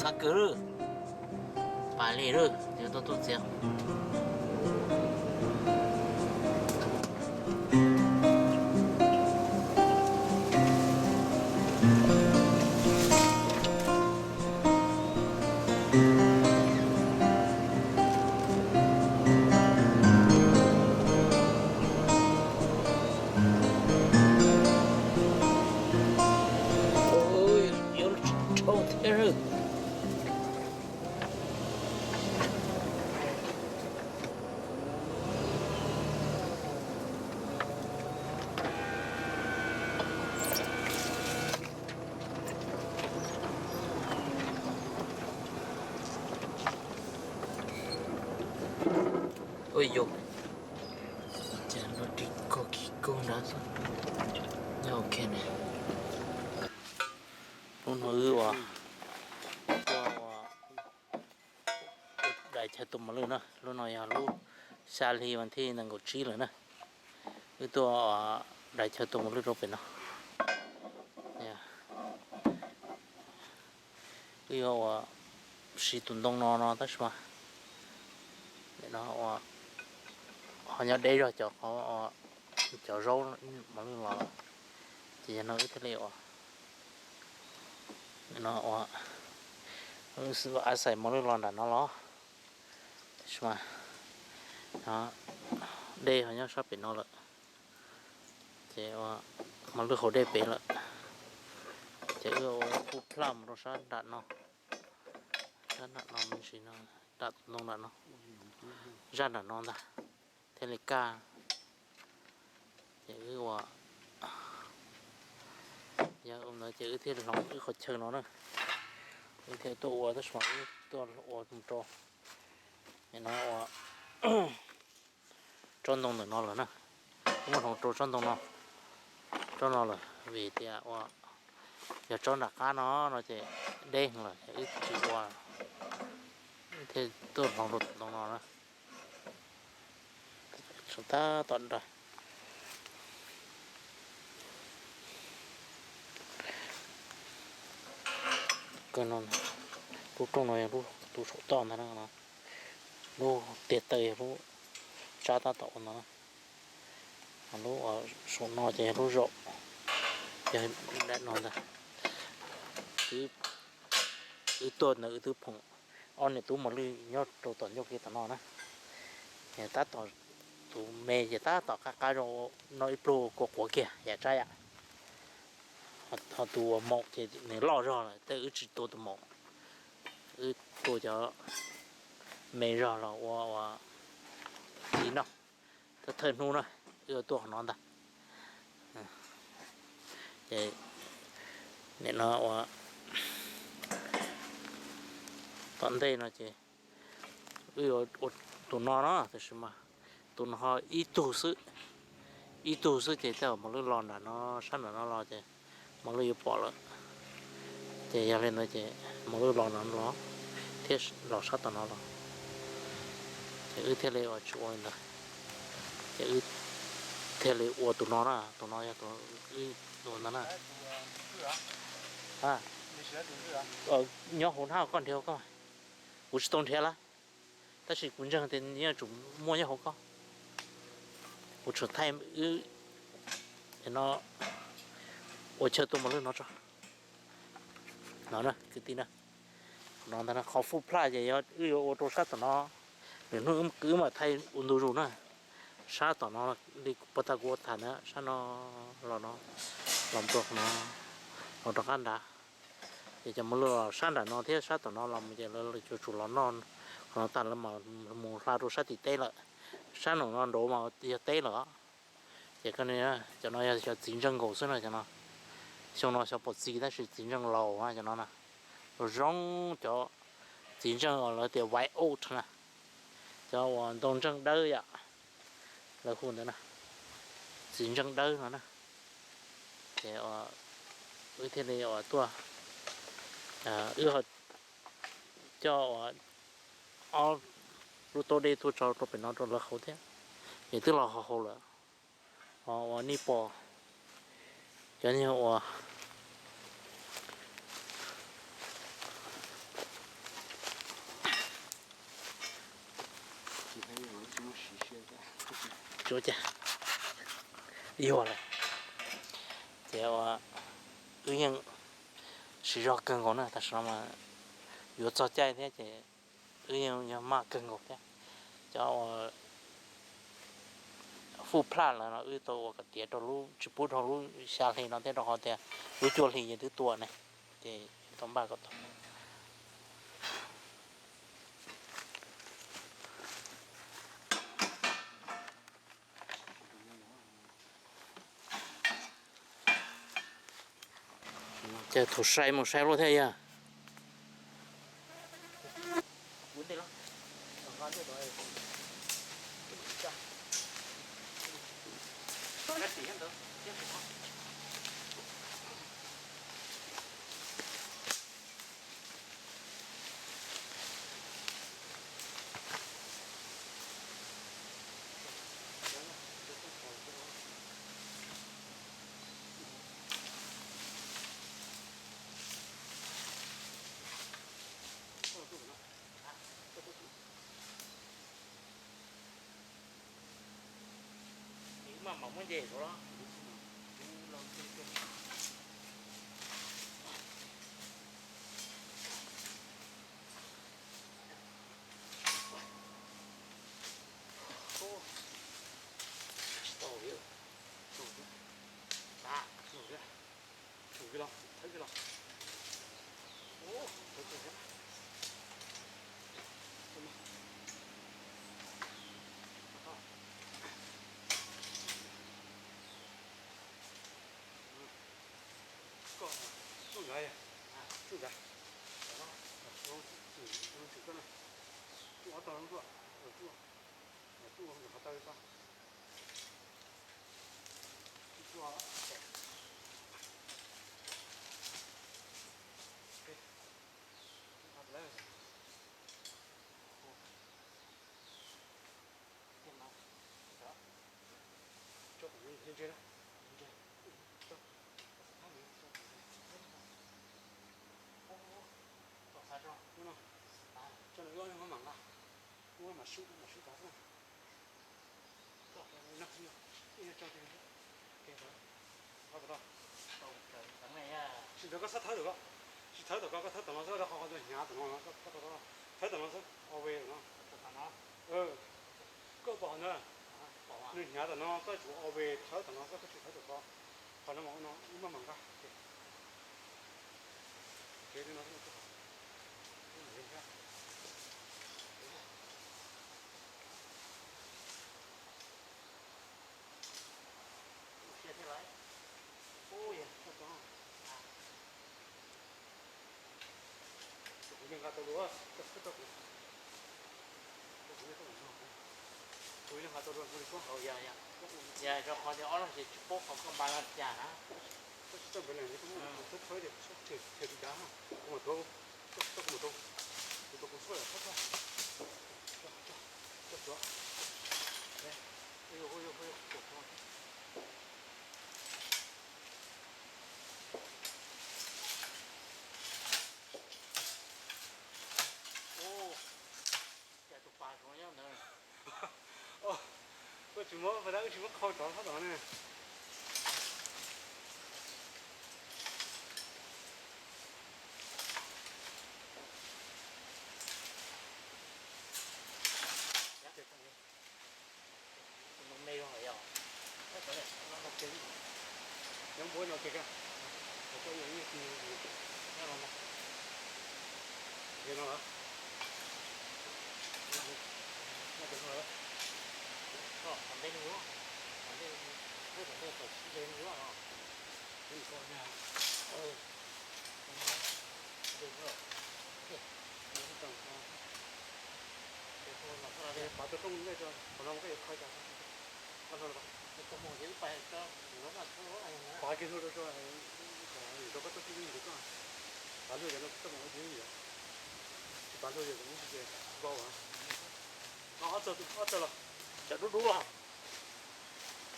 sắc cứ bài lì rồi thì tôi tốt xem ôi yêu trâu thế rồi ôi yêu chả nó đi có kỳ công đó rồi nhau ok này nó ư à đại chạy tụm mà luôn nè lúc này lúc xa thì mình thì năng够吃了呢cáiตัวđại chạy tụm mà luôn rồi nó nha cái xí tuần đông nó tất mà để nó họ nhớ đây rồi cho rau mà luôn là chỉ nó ít thế liệu nó sự ăn xài mà luôn là nó lo mà đó đây họ nhớ sắp bị nó rồi chỉ mà luôn hồ đây bị rồi chỉ phụ plum rồi sao đặt nó mình chỉ nó đặt nông đặt nó ra đặt nó ra thế là ca chỉ giờ ông nói chỉ thế là nóng cái khó chơi nó nữa thế tôi tôi sống tôi cũng cho nó trôn đông nó là nè không có thằng trôn đông nó cho nó là vì thì giờ trôn đặt cá nó chỉ đen là ít chịu qua thế tôi lòng đột nó chúng ta toàn rồi cái nó lúc trong này lúc tôi số to nó lúc tiệt tây lúc cha ta tổ nó lúc ở số nó chỉ lúc rộng giờ đã nói ra cứ tuần nữa thứ phong on này tú mà lưu nhót đồ tuần nhót kia tao nó nè ta tao tú mẹ giờ ta tao cái rồi nói pro của kia giờ trái ạ họ tú một thì này lo rồi tới chỉ tôi tao một tôi cho mẹ rồi là gì nó ta thân luôn rồi yêu tôi nó ta thì để nó toàn đây nó chỉ tụi nó thì mà tụi nó ít tu sự thì tao mà lúc lon là nó sẵn là nó lo chứ mà lúc bỏ了thì giờ lên nó chỉ mà lúc lon nó lo thế lo sát tao nó lo thì thế này ở chỗ này thì thế này ở tụi nó là tụi nó nè à nhớ hồn hao con theo con 50冬天了，但是真正的你要种摸也好高，我吃太nó 我吃多么了那着，那呢，个地呢，那它好富 pla 也要我多杀的nó，nó cứ mà thay ôn đồ rồi nè, sát tao nó đi bắt ta qua thằng á, sát nó là nó làm tốt nó được ăn đã thì cho mỗi lần sát đã nó thế sát tao nó làm giờ là cho chủ nó tan là mà mua ra rồi sát thì tê lại sát nó đổ mà thì tê nữa thì cái này cho nó cho chính chân cổ xưa này cho nó xong nó sẽ bớt gì đó là chính chân lầu ha cho nó nè rồi rong cho chính chân ở là tiểu white oat nè cho hoàn toàn chân đỡ vậy là khuôn đó nè chính chân đỡ nữa nè thì với thế này ở tua ưa cho lúc tôi đi tôi cho tôi phải nói cho là khẩu thế thì tức là họ là họ đi bò cho nên họ chỗ chả yêu này thì ư nhưng sử dụng cần có nữa ta sao mà yếu cho chạy thế thì ư nhưng mà cần có thế cho phụ plan là nó ư tổ cái tiệt đồ lu chụp bút đồ lu xa thì nó thế đó họ thế ư chuột thì những thứ tua này thì tóm ba cái chờ thủ say một say luôn thế à cuốn đi lắm mà mỏng cái gì của nó cái lòng thấy cái lòng ô thấy cái lòng chú gái à chú gái đó chú cái này chú ở tao chú ạ chú không được tao sao chú ở lấy cho lên trên đó cho nó nó mặn ra nó mà sút đó thôi nó cho cái đó đó cái này à chỉ được có sát thấy được không chỉ thấy được có thấy tao nó rất là khó để nhả tao nó có đó thấy tao nó rất over nó có bỏ nữa nên nhả tao nó có chủ over thấy tao nó có chỉ thấy được có còn nó mà mặn ra cái nó mình gạt tàu cái tàu 우리는 가도록 그리고 야야 저 거기 어느새 축복 거기 말았잖아 진짜 별로 아니고 더 쳐야 돼 속체 대비다 그거 더 조금 더 소야 좋아 좋아 네 이거 오 야, 또 빠져야 너 그 주먹 바닥에 주먹 커 더 하다네 nó mê rồi à cái này nó kính nó bố nó kìa có những cái gì nó nó cái nó hả nó được rồi còn đây nữa còn đây cái còn đây còn đây nữa à cái con nhà được rồi nó trồng cái bảo tôi không nghe cho còn nó cái khai ra con rồi cái con mồi dưới bay cho nó là số này quá cái thôi cho nó có tất nhiên được không bán rồi nó tất cả cái gì bán rồi cũng cái bao à nó hết rồi chả đủ rồi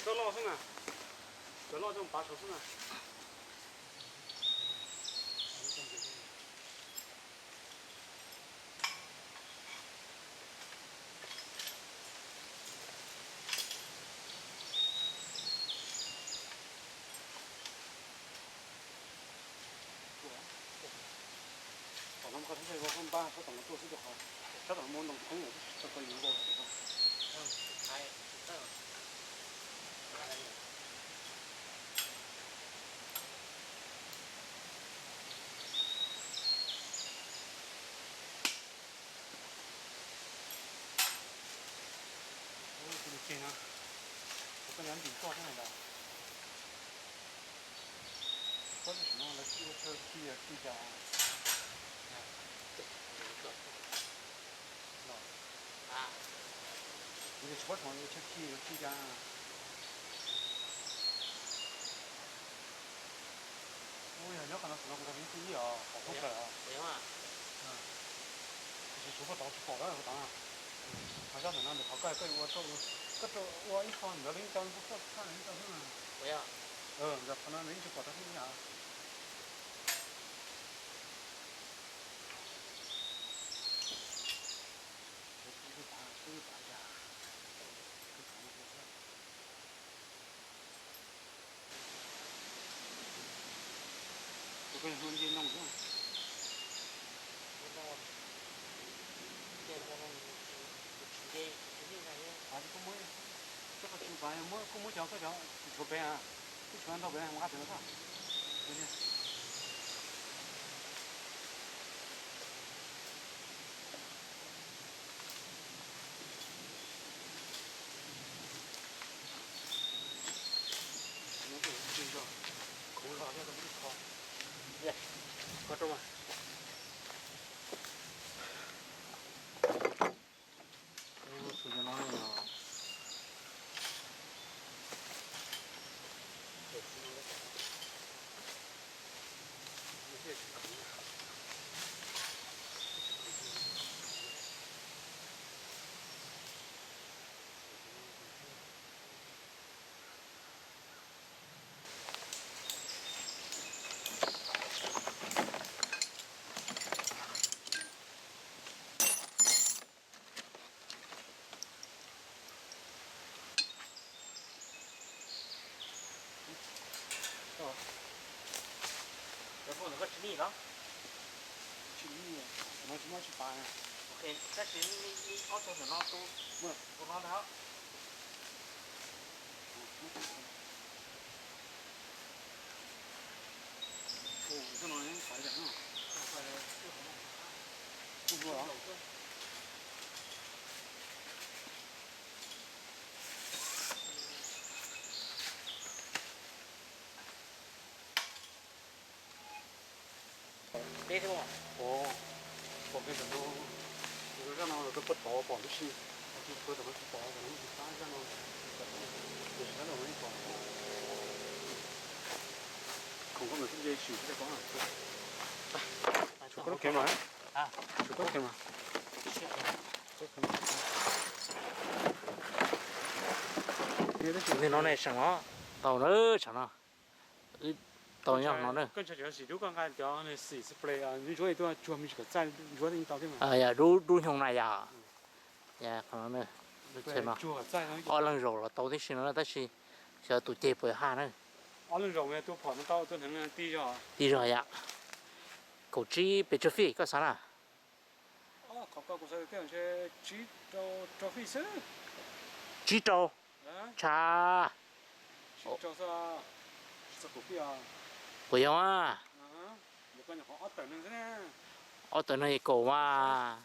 cho lo xem nào cho lo trong ba số xem nào 那么可能这个分班，不懂得做事就好，这种摸懂朋友这个有个这个。还这。我这个经常，我跟人比做上来的。说是什么来？这个车地家。啊，你的车厂有车地家。我呀，要看到什么个名字啊，好不可啊。没嘛。就是如果到处跑了，当然。好像那的，好盖盖我做，个做我一看你的领导不错，看领导是吗？不要。那可能人就搞得很呀。我跟你说，你弄不弄？还是不摸，这个吃饭摸脚这脚，出边啊，你全到边拉边上，对不对？那个这个，口上那个没烤，耶，搁这吧。出去哪里了？要不那个吃你了？去你，我他妈去搬。OK，但是你澳洲的那都不让他。这老人快点啊！不说了。对的嘛。我跟很多，我让他们都不倒保不起，我就不怎么去保，可能去搬上了，就是那种容易保。空空的是不是休息的光啊？出国开嘛？啊，出国开嘛？你弄那什么？到那成了，到样弄那。跟就是如果俺掉那试一次不来啊，你说一段专门去个站，你说你到底嘛？哎呀，肉熊那呀，呀，可能那，对什么？二轮肉了，到底是那，但是，小都跌不下那。二轮肉呢，都跑得到，都能低着。低着呀，狗鸡别吃肥，干啥啦？考个是跟些鸡招费事。鸡粥。茶。招啥？是狗屁啊！不用啊。我感觉好等着噻。我等那狗嘛。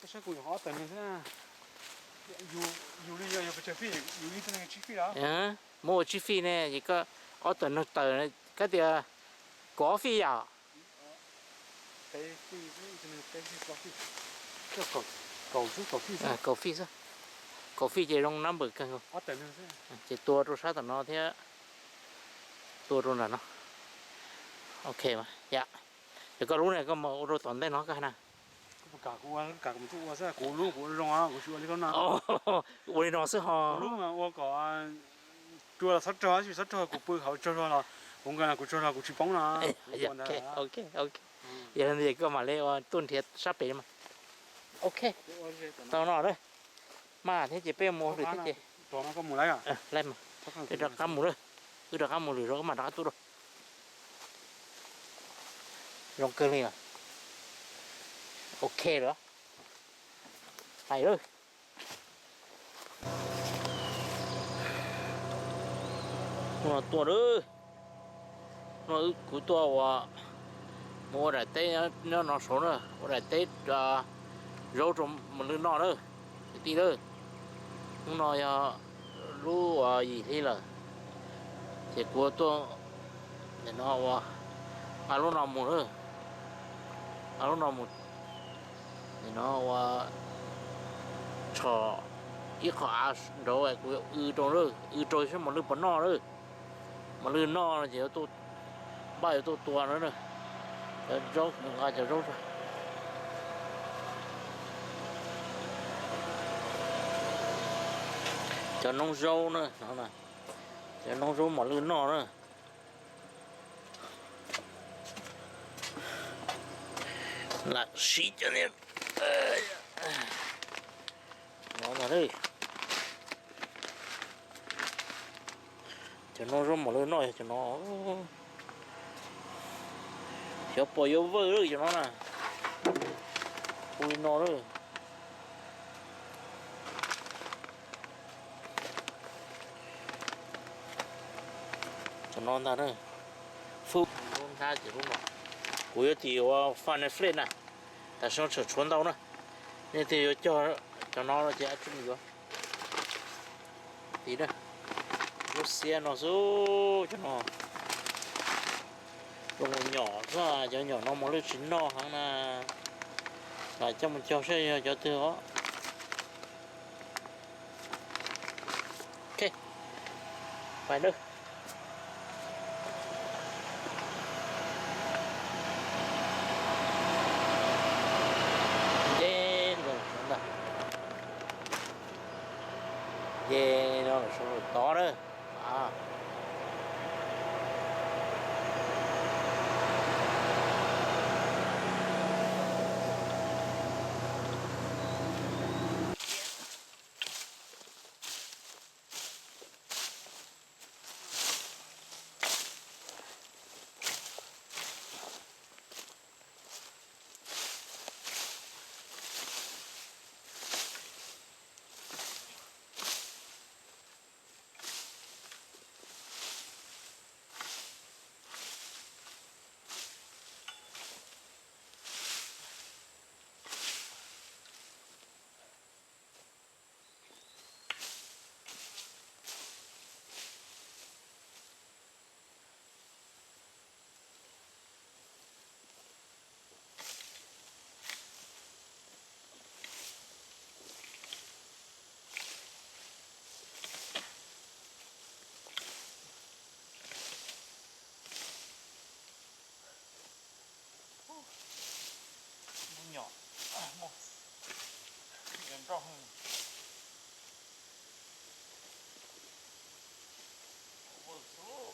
这小狗好等着噻。有的要不吃肥，有的那个吃肥了。没吃肥呢，一个我等那个点高肥呀。白肥是那个白肥高肥，这狗肥是。狗肥是，狗肥就用那么个个。我等着噻。就多着啥的那天，多着呢。OK 嘛呀，这个路呢个么我都等待那个呢。不搞我做我是过路啊，我说你个那。我那是哈。过路嘛，我搞主要他找去他找个背后找了，我跟他去找了去帮了。OK。有人这个嘛嘞，我蹲铁啥别嘛。OK。到那了，嘛，这这边摸的这。到那个木来啊？来嘛，这个干木了，这个干木了，这个嘛打多了。用根了。 我 ok rồi hay rồi nó tua đó nó cứ tua và mua đại tế nó số nữa mua đại tế rau trong một lươn nọ nữa tí nữa nó lú gì thế là thì của tôi để nó lúc nào một nữa lúc nào một thì nó cho ít khó rồi của trong rồi trôi xuống một lươn bắn nọ nữa một lươn nọ chỉ tôi bao nhiêu tôi tua nữa nữa rau ngay cho rau cho nông rau nữa nó này cho nông rau một lươn nọ nữa là xí cho nên nó là đây cho nó rôm một lươn nọ cho nó cho bỏ vô vơi rồi cho nó nè ui nó rồi cho nó ra đây phút không tha chỉ lúc nào cuối thì phan này phết nè tại sao trở trốn đâu nữa nên thì cho nó chỉ ăn chút nữa tí nữa rút xe nó rút cho nó còn nhỏ ra cho nhỏ nó mới chín nó hàng là cho mình cho xe cho từ đó ok phải nữa dê nó là số to đó nhỏ một gần trong số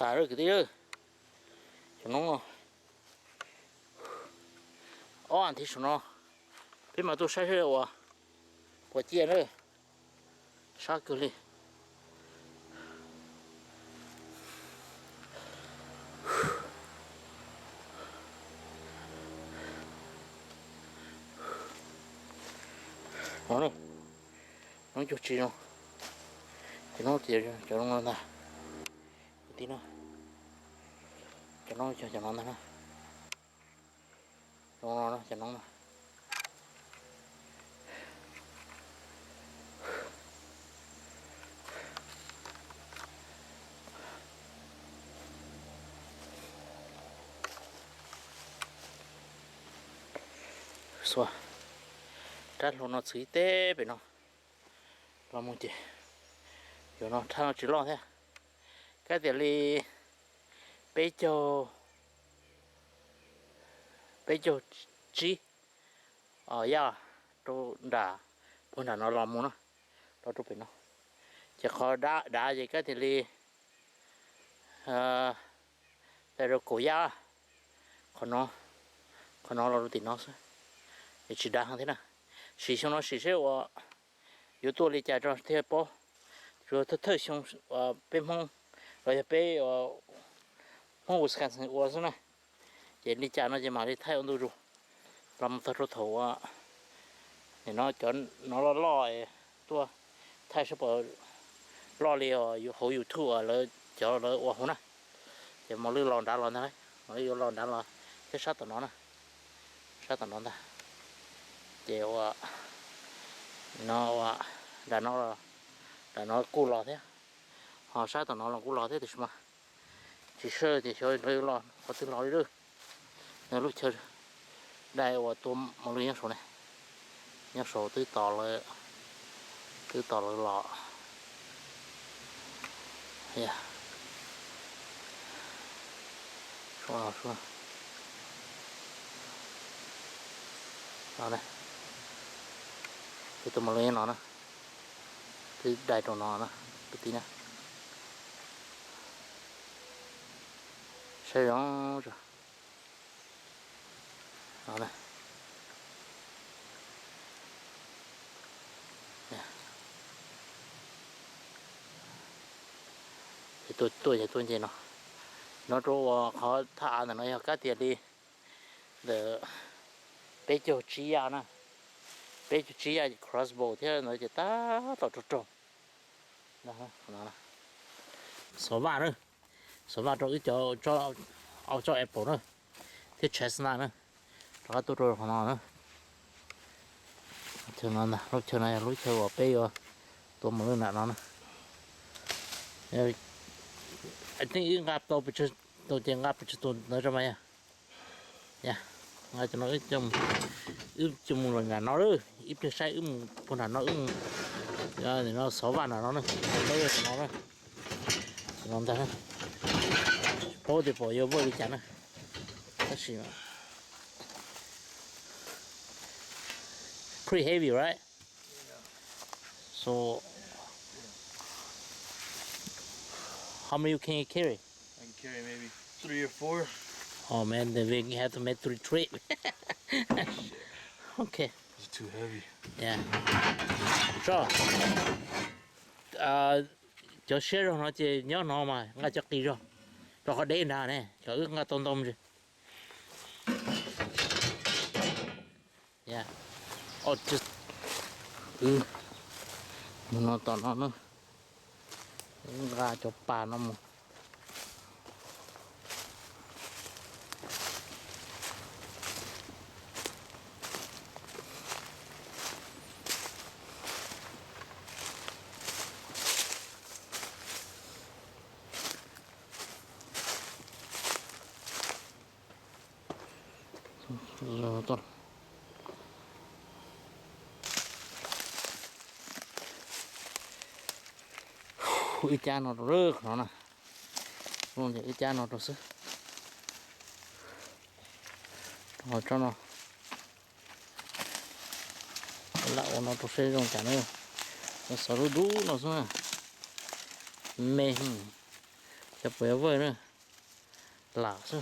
thả rồi cái tí rồi cho nó ăn thì nó bây mà tôi sai rồi của chia nữa sao cứ đi nó này nó chút chi nó thì nó chỉ cho nó ngon ta tí nó cho nó cho nó nè nó cho nó xóa trát luôn nó xí té về nó làm một gì rồi nó thao nó chỉ lo thế cái tiền li bây giờ chi ya tôi đã bữa nào nó làm muốn nó tôi phải nó chỉ có đã gì cái tiền li tại rồi cổ ya còn nó là tiền nó thì chỉ đã hàng thế nào sử dụng nó sử dụng yếu tố lý giải cho thế bao rồi thật xong bên mông rồi bên mông của sản sinh của này vậy lý giải nó chỉ mà đi thay ông rồi làm thật rồi thầu thì nó chọn nó lo tua thay số bộ lo liều hậu YouTube rồi cho nó qua hôm nay thì mà lưu lòn đã lòn thôi mà lưu lòn đã là cái sát tụi nó nè sát tụi nó ta chiều nó là nó cù lò thế họ sát tụi nó là cù lò thế thì mà chỉ sơ thì chơi lấy lò có thứ lò đi được nếu lúc chơi đây là tôm mà lưu nhắc số này nhắc số tứ tỏ là lò yeah xuống đó này cái tôm mà lên nó nè cái đại tròn nó nè cái tí nè xây đó rồi đó này thì tôi gì nó cho họ thả là nó cá tiền đi để bây giờ chỉ à nè bây giờ chỉ à crossbow thế nó chỉ ta tao trộn đó nó số ba nữa số ba cho apple nữa thế chestnut nữa đó tôi rồi nó nữa cho nó nè lúc chơi này lúc chơi vào bây giờ tôi mới nè nó nè I think you ngáp tôi bị tôi chỉ ngáp bị tôi nói cho mày nha ngay cho nó ít trong rồi nó nữa ít cái sai con nào nó thì nó xóa vào nó nữa lấy cho nó nữa nó ta bố thì bỏ vô bố đi chả nữa cái gì mà pretty heavy right so how many can you carry? I can carry maybe 3 or 4. Oh man, then we have to make 3 trips. Okay. It's too heavy. Yeah. So, cho xe rồi nó chỉ nhớ nó mà, ngay cho kỳ rồi. Rồi có đến nào nè, cho ước ngay tôm rồi. Yeah. Oh, just. Nó to nó nữa. Ra cho bà nó mà. Rồi to. Ít cha nó rớt nó nè. Luôn vậy ít cha nó rồi xứ. Rồi cho nó. Lạo nó tôi sẽ dùng chả nữa. Nó sợ đủ nó xuống nè. Mê. จะเปิดเว้ยเนี่ยหลาซะ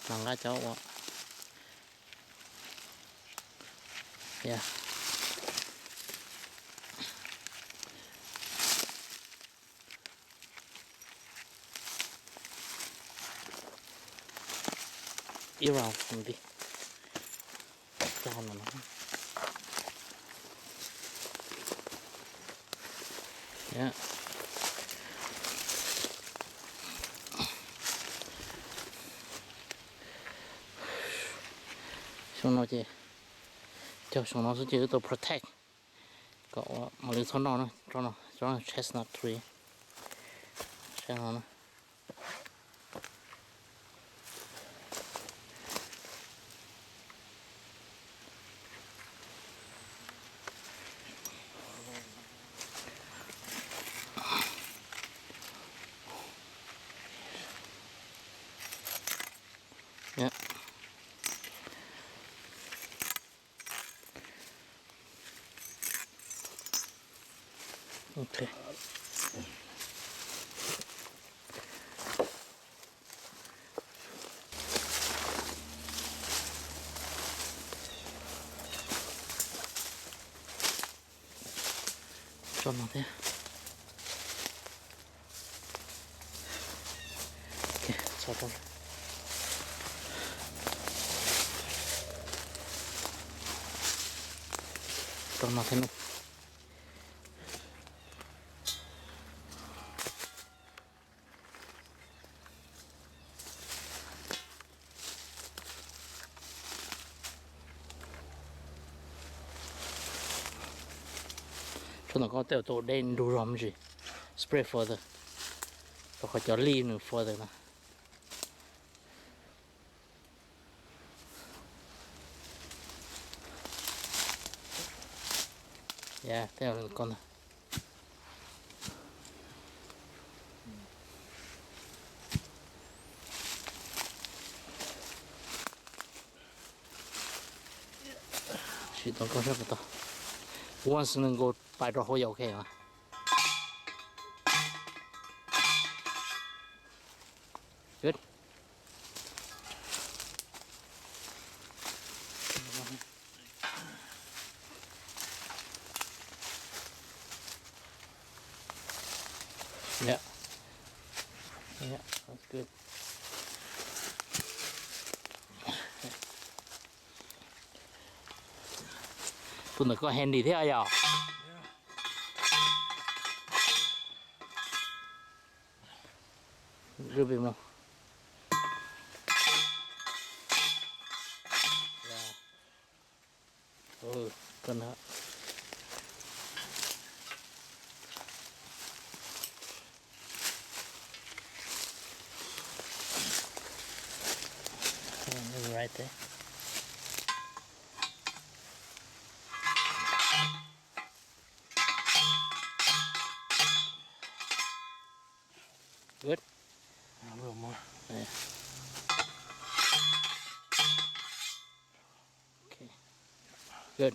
หลังก็เจ้าวะเนี่ยอีราวมึงดิจานมันนะเนี่ย熊猫姐，叫熊老师姐都 protect，搞我马里村长呢，长 chestnut tree，这样呢，呀，OK。装哪的？OK，找到了。装哪天弄？chúng nó có tổ đen đủ rộng gì spray further và có cho leave nữa further nè yeah theo là con này chỉ tao có rất là once 能够摆着好 OK 嘛。Good. Yeah. Yeah, that's good. Tụi nó có handy thế à nhở? Rửa bị không? Yeah. Ừ, cần hả? Right there. Good. A little more. Yeah. Okay. Good.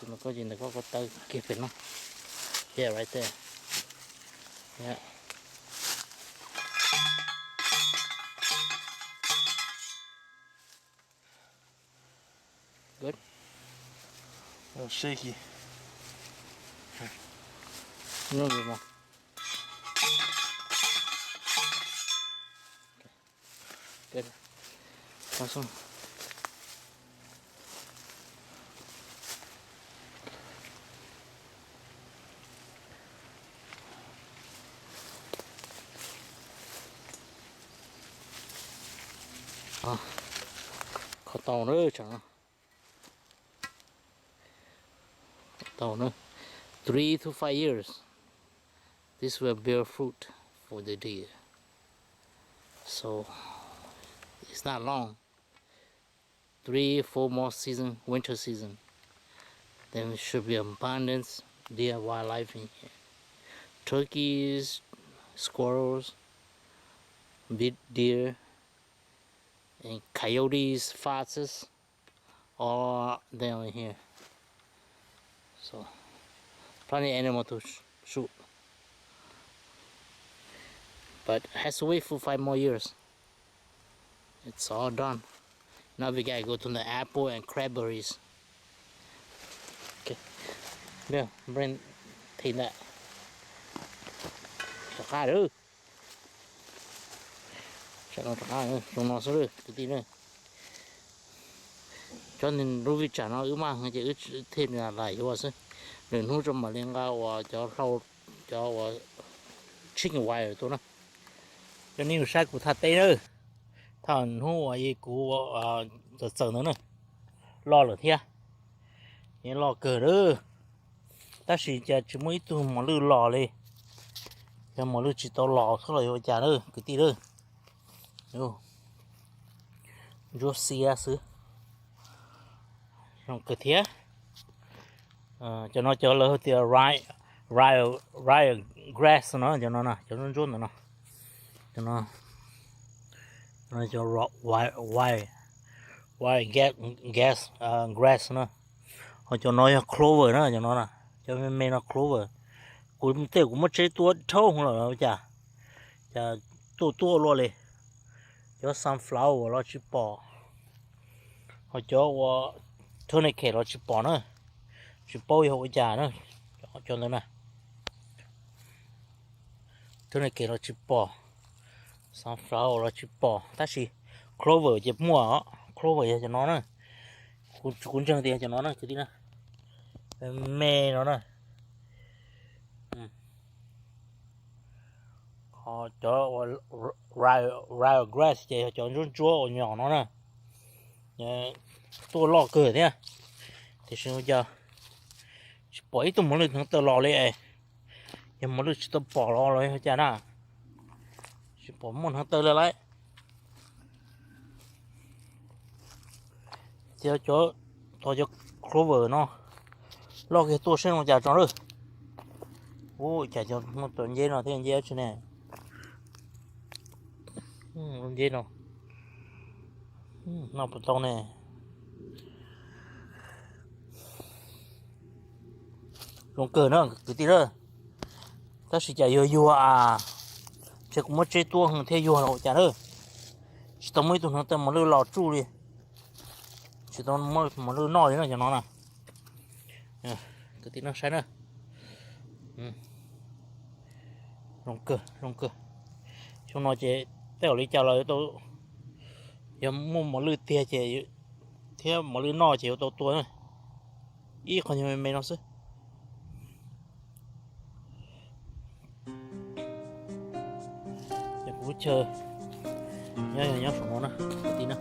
Tụi nó có gì nó có tay kia phải không? Yeah, right there. Yeah. Good. A little shaky. Nó được không? Good. Awesome. À, có tàu nữa chẳng? Tàu nữa. 3 to 5 years. This will bear fruit for the deer. So it's not long. 3 4 more season, winter season. Then there should be abundance deer wildlife in here. Turkeys, squirrels, big deer, and coyotes, foxes, all down here. So plenty of animal to shoot. but has to wait for 5 more years. It's all done. Now we gotta go to the apple and cranberries. Okay. Yeah, bring thịt lại. Chả khai nữa. Chả nó chả khai nữa. Chúng nó sẽ được. Tự tin nữa. Cho nên đối với chả nó ứ mang chỉ ứ thêm là lại cho sự. Đừng hút cho mà liên cao cho rau cho chicken wire tôi nó. Cho nên sai của thật tê nữa. Thằng hú gì của sợ nữa nè. Lo rồi thia. Nên lo cờ đó. Ta chỉ mới tu mà lư lò lên. Cho mà lư chỉ tao lò thôi rồi chả nữa, cứ tí nữa. Yo. Yo xia xứ. Trong cửa thía. Cho nó cho lỡ thì rye grass nó cho nó nè, cho nó run nó. Cho nó cho wire grass nó. Hoặc cho nó clover nó cho nó nè, cho mấy nó clover. Cũng tiêu cũng mất chế tua trâu không là chả. Chả tua luôn đi. Cho sunflower nó chỉ bỏ. Hoặc cho tourniquet nó chỉ bỏ nữa. Chỉ bôi hộ chả nữa. Cho nó nè. Tourniquet nó chỉ bỏ. Sunflower nó chỉ bỏ. Ta chỉ clover chỉ mua đó. Clover cho nó nữa. Cũng chẳng tiền cho nó nữa. Cứ đi nè. Mê nó nè. Họ cho rye grass thì cho run chua nhỏ nó nè. Tôi lò cửa thế. Thì xin giờ bỏ ít tôi muốn lên thằng tờ lò lên. Nhưng mà lúc tôi bỏ lò rồi chả nào. Chỉ bỏ một thằng tờ lên lại. Cho tôi cho clover nó. Lo cái tôi xem nó chả cho được. Ôi chả cho một tuần dê nào thế dê chứ nè. Dê nào. Nó bắt đầu nè. Rong cờ nữa, cứ tí nữa. Ta sẽ chả vô à. Chứ cũng mất chế tua hơn thế vô nào chả nữa. Chỉ tao mới tụi nó tao mà lưu lò tru đi. Chỉ tao mới mà lưu nồi nữa cho nó nè. Cứ tí nữa sai nữa. Rong cờ. Chúng nó chế tao lấy chào lời tôi. Giờ mua mà lưu tia chế. Thế mà lưu nồi chế tôi tua nữa. Ý còn như mày nó xứ. Giờ cũng chơi. Nhớ xuống nó nè. Tí nữa.